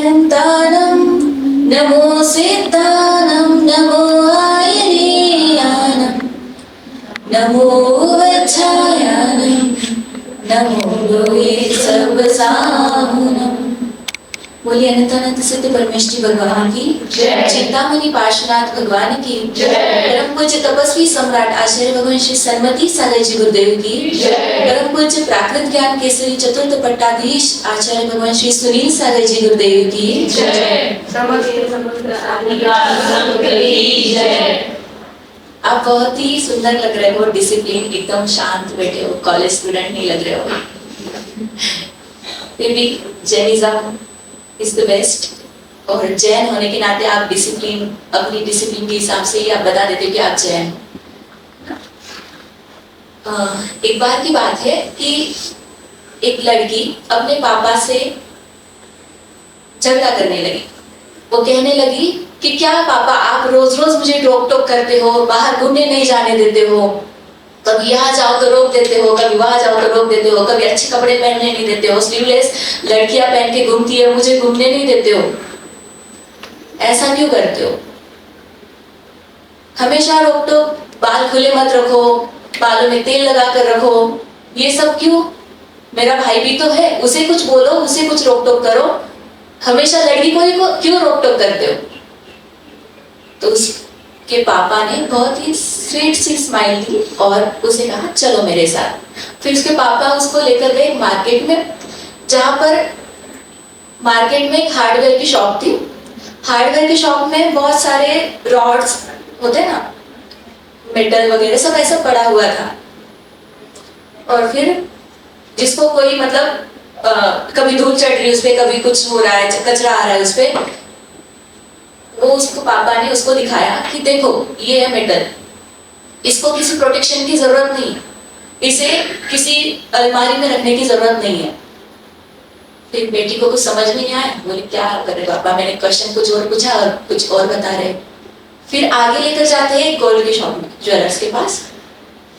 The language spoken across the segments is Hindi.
हन्तानं नमो सिद्धानं नमो आयर्यानं नमो वज्रायानं नमो लोहे सर्वसाहुनं। बोलिए अनंत सिद्ध परमेश्वरी भगवान की जय। चिंतामणि पार्श्वनाथ भगवान की जय। परम पूज्य तपस्वी सम्राट आचार्य भगवान श्री सन्मति सागर जी गुरुदेव की जय। परम पूज्य प्राकृत ज्ञान केसरी चतुर्थ पट्टाधीश आचार्य भगवान श्री सुनील सागर जी गुरुदेव की जय। आप बहुत ही सुंदर लग रहे हो, डिसिप्लिन, एकदम शांत बैठे हो, कॉलेज स्टूडेंट नहीं लग रहे हो। फिर भी जैनिज्म इज द बेस्ट। और जैन होने के नाते आप डिसिप्लिन, अपनी डिसिप्लिन के हिसाब से ही आप बता देते हो कि आप जैन। एक बार की बात है कि एक लड़की अपने पापा से झगड़ा करने लगी। वो कहने लगी कि क्या पापा आप रोज रोज मुझे रोक टोक करते हो, बाहर घूमने नहीं जाने देते हो, कभी यहाँ जाओ तो रोक देते हो, कभी वहां जाओ तो रोक देते हो, कभी अच्छे कपड़े पहनने नहीं देते हो, स्लीवलेस लड़कियां पहन के घूमती है, मुझे घूमने नहीं देते हो, ऐसा क्यों करते हो? हमेशा रोक टोक, बाल खुले मत रखो, बालों में तेल लगा कर रखो, ये सब क्यों? मेरा भाई भी तो है, उसे कुछ बोलो, उसे कुछ रोक टोक करो, हमेशा लड़की को ही क्यों रोक टोक करते हो? तो उसके पापा ने बहुत ही स्वीट सी स्माइल दी और उसे कहा चलो मेरे साथ। फिर उसके पापा उसको लेकर गए मार्केट में, जहां पर मार्केट में एक हार्डवेयर की शॉप थी। हार्डवेयर की शॉप में बहुत सारे रॉड्स होते ना, मेटल वगैरह सब ऐसा पड़ा हुआ था। और फिर जिसको कोई मतलब कभी धूल चढ़ रही है उस पे, कभी कुछ हो रहा है, कचरा आ रहा है उस पे, वो उसको पापा ने उसको दिखाया कि देखो ये है मेटल, इसको किसी प्रोटेक्शन की जरूरत नहीं, इसे किसी अलमारी में रखने की जरूरत नहीं है। फिर बेटी को कुछ समझ में नहीं आया, बोले क्या करे पापा, मैंने क्वेश्चन कुछ और पूछा और कुछ और बता रहे। फिर आगे लेकर जाते हैं गोल्ड की शॉप में, ज्वेलर्स के पास।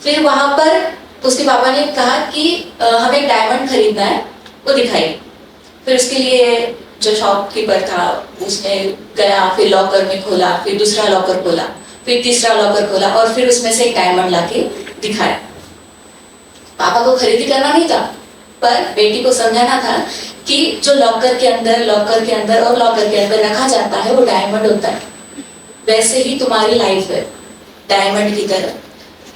फिर वहां पर उसके पापा ने कहा कि हमें एक डायमंड खरीदना है, वो दिखाई। फिर उसके लिए जो शॉपकीपर था उसने गया, फिर लॉकर में खोला, फिर दूसरा लॉकर खोला, फिर तीसरा लॉकर खोला और फिर उसमें से एक डायमंड लाके दिखाया। पापा को खरीदी करना नहीं था, पर बेटी को समझाना था कि जो लॉकर के अंदर और लॉकर के अंदर रखा जाता है वो डायमंड होता है। वैसे ही तुम्हारी लाइफ है डायमंड की तरह,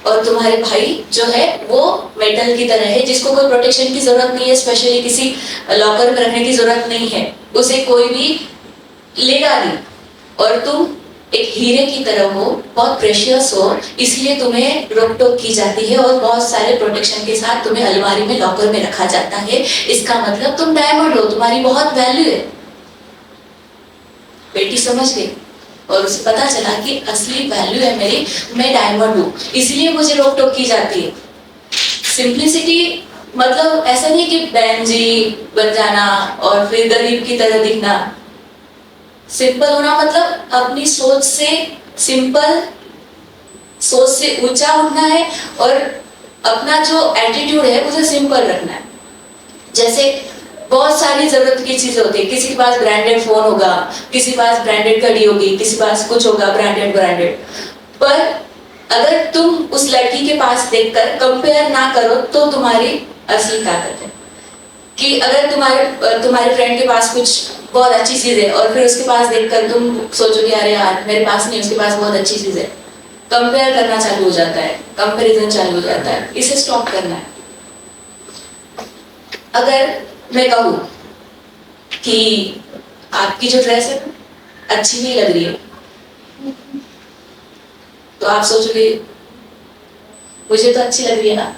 और तुम्हारे भाई जो है वो मेटल की तरह है, जिसको कोई प्रोटेक्शन की जरूरत नहीं है, स्पेशली किसी लॉकर में रखने की जरूरत नहीं है, उसे कोई भी लेगा नहीं। और तुम एक हीरे की तरह हो, बहुत प्रेशियस हो, इसलिए तुम्हें रोक टोक की जाती है और बहुत सारे प्रोटेक्शन के साथ तुम्हें अलमारी में लॉकर में रखा जाता है। इसका मतलब तुम डायमंड हो, तुम्हारी बहुत वैल्यू है। बेटी समझ गई और उसे पता चला कि असली वैल्यू है मेरी, मैं डायमंड हूँ, इसलिए मुझे रोक टोक की जाती है। सिंप्लिसिटी मतलब ऐसा नहीं कि बहन जी बन जाना और फिर गरीब की तरह दिखना। सिंपल होना मतलब अपनी सोच से, सिंपल सोच से ऊंचा उठना है और अपना जो एटीट्यूड है उसे सिंपल रखना है। जैसे बहुत सारी जरूरत की चीजें होती है, किसी के पास ब्रांडेड फोन होगा, किसी के पास ब्रांडेड घड़ी होगी, किसी के पास कुछ होगा ब्रांडेड, पर अगर तुम उस लड़की के पास देखकर कंपेयर ना करो तो तुम्हारी असली ताकत है। कि अगर तुम्हारे फ्रेंड के पास कुछ बहुत अच्छी चीज है और फिर उसके पास देखकर तुम सोचोगे अरे यार मेरे पास नहीं, उसके पास बहुत अच्छी चीज है, कंपेयर करना चालू हो जाता है, कंपैरिजन चालू हो जाता है। इसे स्टॉप करना है। अगर मैं कहूँ कि आपकी जो ड्रेस है अच्छी नहीं लग रही है, तो आप सोचोगे मुझे तो अच्छी लग रही है ना,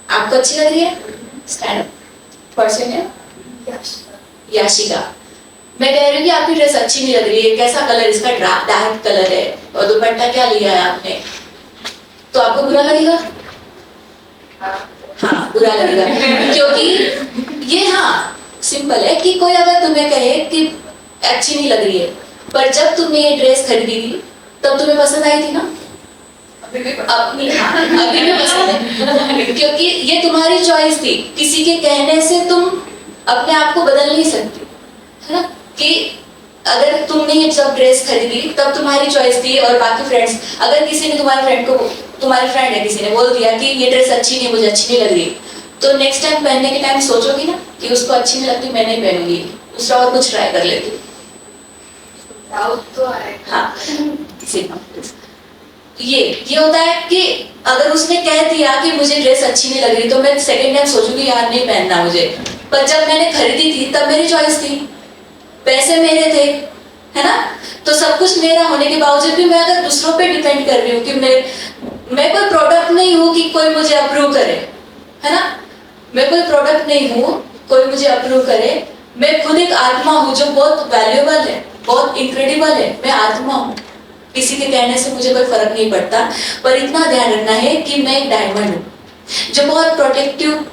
आपको अच्छी लग रही है? स्टैंड अप पर्सन है याशिका। मैं कह रही हूँ कि आपकी ड्रेस अच्छी नहीं लग रही है, कैसा कलर इसका, डार्क कलर है, और दुपट्टा क्या लिया है आपने, तो आपको बुरा लगेगा? हाँ बुरा लगेगा, क्योंकि ये हाँ सिंपल है कि कोई अगर तुम्हें कहे कि अच्छी नहीं लग रही है, पर जब तुमने ये ड्रेस खरीदी थी तब तुम्हें पसंद आई थी ना? अपनी हाँ अभी भी पसंद है, क्योंकि ये तुम्हारी चॉइस थी। किसी के कहने से तुम अपने आप को बदल नहीं सकती, है ना? कि अगर तुमने ये सब ड्रेस खरीदी तब तुम्हारी चॉइस थी, और बाकी फ्रेंड्स, अगर किसी ने तुम्हारे फ्रेंड को, तुम्हारी फ्रेंड है किसी ने बोल दिया कि ये ड्रेस अच्छी नहीं, मुझे अच्छी नहीं लग रही, तो नेक्स्ट टाइम पहनने के टाइम सोचोगी ना कि उसको अच्छी नहीं लगती, मैं नहीं पहनूंगी, दूसरा और कुछ ट्राई कर लेती। तो है। हाँ, ये होता है कि अगर उसने कह दिया कि मुझे ड्रेस अच्छी नहीं लग रही, तो मैं सेकंड टाइम सोचूंगी यार नहीं पहनना मुझे, पर जब मैंने खरीदी थी तब मेरी चॉइस थी, पैसे मेरे थे, है ना। तो सब कुछ मेरा होने के बावजूद भी मैं अगर दूसरों पे डिपेंड कर रही हूँ कि मैं कोई प्रोडक्ट नहीं हूँ कि कोई मुझे अप्रूव करे, है ना। मैं कोई प्रोडक्ट नहीं हूँ कोई मुझे अप्रूव करे, मैं खुद एक आत्मा हूँ जो बहुत वैल्यूएबल है, बहुत इनक्रेडिबल है। मैं आत्मा हूँ, किसी के कहने से मुझे कोई फर्क नहीं पड़ता, पर इतना ध्यान रखना है कि मैं एक डायमंड हूँ, जो बहुत प्रोटेक्टिव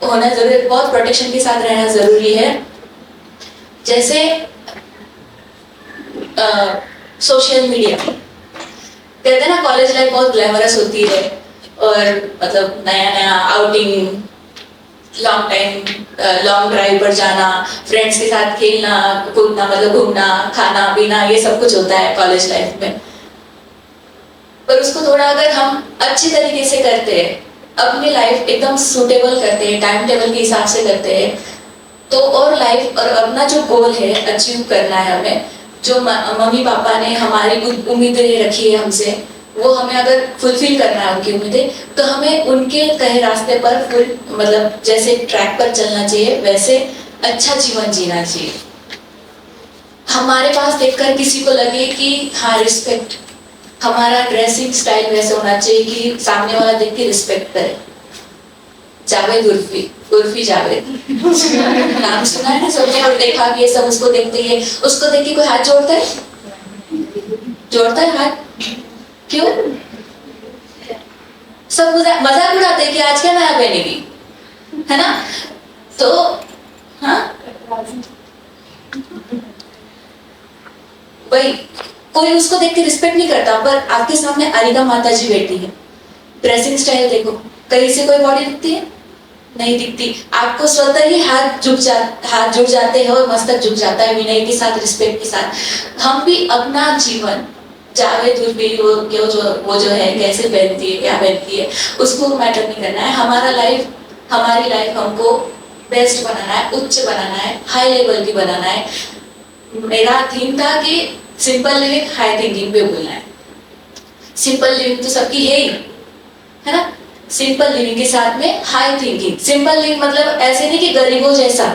होना जरूरी, बहुत प्रोटेक्शन के साथ रहना जरूरी है। जैसे सोशल मीडिया कहते हैं ना, कॉलेज लाइफ बहुत ग्लैमरस होती है, और मतलब नया नया आउटिंग, लॉन्ग ड्राइव पर जाना, फ्रेंड्स के साथ खेलना कूदना, मतलब घूमना खाना पीना, ये सब कुछ होता है कॉलेज लाइफ में। पर उसको थोड़ा अगर हम अच्छे तरीके से करते हैं, अपनी लाइफ एकदम सूटेबल करते हैं, टाइम टेबल के हिसाब से करते हैं, तो और लाइफ और अपना जो गोल है अचीव करना है हमें, जो मम्मी पापा ने हमारी उम्मीदें रखी है हमसे, वो हमें अगर फुलफिल करना है उनकी उम्मीदें, तो हमें उनके कहे रास्ते पर मतलब जैसे ट्रैक पर चलना चाहिए, वैसे अच्छा जीवन जीना चाहिए। हमारे पास देखकर किसी को लगे कि हाँ रिस्पेक्ट, हमारा ड्रेसिंग स्टाइल वैसे होना चाहिए कि सामने वाला देख के रिस्पेक्ट करे। जावेद उर्फी जावेद नाम सुना है ना सबने, और देखा कि ये सब उसको देखते ही, उसको देख के कोई हाथ जोड़ता है, जोड़ता है हाथ? क्यों? सब मजाक उड़ाते हैं कि आज क्या नया पहनेगी, है ना। तो हाँ, वही कोई उसको देख के रिस्पेक्ट नहीं करता, पर आपके सामने अरिका माता जी बैठी है, ड्रेसिंग स्टाइल देखो, कहीं से कोई बॉडी दिखती है? नहीं दिखती। आपको स्वतः ही हाथ जुड़ जाते हैं और मस्तक झुक जाता है विनय के साथ, रिस्पेक्ट के साथ। हम भी अपना जीवन, जावेद उर्फी वो जो है कैसे पहनती है, क्या पहनती है, उसको मैटर नहीं करना है। हमारी लाइफ हमको बेस्ट बनाना है, उच्च बनाना है, हाई लेवल की बनाना है। मेरा थीम था कि सिंपल लिविंग हाई थिंकिंग पे बोलना है। सिंपल लिविंग तो सबकी है ही, है ना। सिंपल लिविंग के साथ में हाई थिंकिंग। सिंपल लिविंग मतलब ऐसे नहीं कि गरीबों जैसा,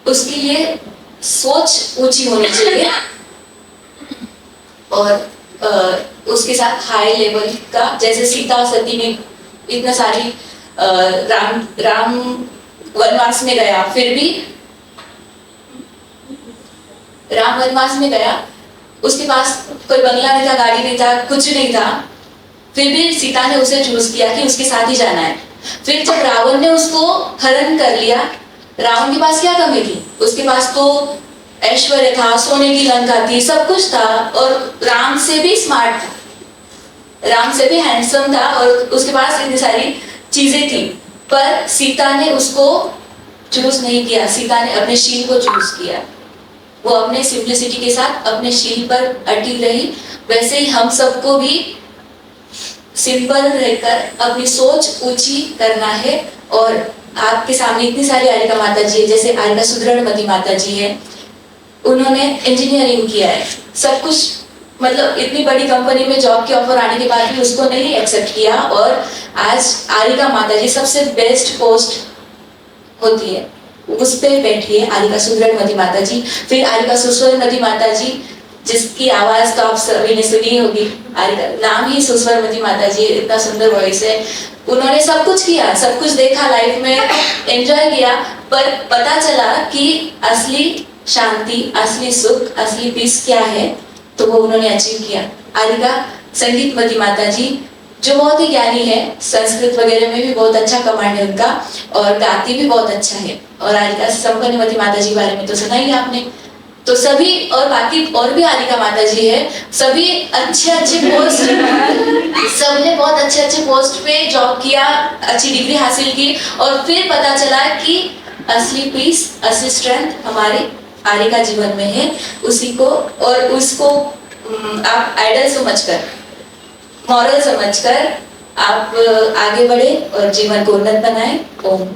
उसके लिए सोच ऊंची होनी चाहिए, और उसके साथ हाई लेवल का, जैसे सीता और सती में इतना सारी राम वनवास में गया, फिर भी राम वनवास में गया, उसके पास कोई बंगला नहीं था, गाड़ी नहीं था, कुछ नहीं था, फिर भी सीता ने उसे चूज किया कि उसके साथ ही जाना है। फिर जब रावण ने उसको हरण कर लिया, रावण के पास क्या कमी थी? उसके पास तो ऐश्वर्य था, सोने की लंका थी, सब कुछ था, और राम से भी स्मार्ट था, राम से भी हैंडसम था, और उसके पास इतनी सारी चीजें थी, पर सीता ने उसको चूज नहीं किया। सीता ने अपने शील को चूज किया, वो अपने सिंप्लिसिटी के साथ अपने शील पर अटी रही। वैसे ही हम सबको भी सिंपल रहकर अपनी सोच ऊंची करना है। और आपके सामने इतनी सारी आरिका माता जी है, जैसे आरिका सुदृढ़मती माता जी है, उन्होंने इंजीनियरिंग किया है, सब कुछ, मतलब इतनी बड़ी कंपनी में जॉब की ऑफर आने के बाद भी उसको नहीं एक्सेप्ट किया, और आज आरिका माता जी सबसे बेस्ट पोस्ट होती है, उस पे बैठी है आरिका सुदृढ़मती माता जी। फिर आरिका सुस्वरमती माता जी, जिसकी आवाज तो आप सभी ने सुनी होगी, नाम ही सुस्वरमती माता जी, इतना सुंदर वॉइस है। उन्होंने सब कुछ किया, सब कुछ देखा लाइफ में, एंजॉय किया, पर पता चला कि असली शांति, असली सुख, असली पीस क्या है, तो वो उन्होंने अचीव किया। आरिका संगीतमती माता जी, जो बहुत ही ज्ञानी है, संस्कृत वगैरह में भी बहुत अच्छा कमांड है उनका, और गाती भी बहुत अच्छा है। और आरिका संपन्नमती माता जी बारे में तो सुना ही आपने। तो सभी, और बाकी और भी आरिका माता जी है, सभी अच्छे पोस्ट, सबने बहुत अच्छे पोस्ट पे जॉब किया, अच्छी डिग्री हासिल की, और फिर पता चला कि असली पीस, असली स्ट्रेंथ हमारे आर्यिका जीवन में है, उसी को और उसको आप आइडल समझकर, मॉरल समझकर आप आगे बढ़े और जीवन को उन्नत बनाएं। ओम।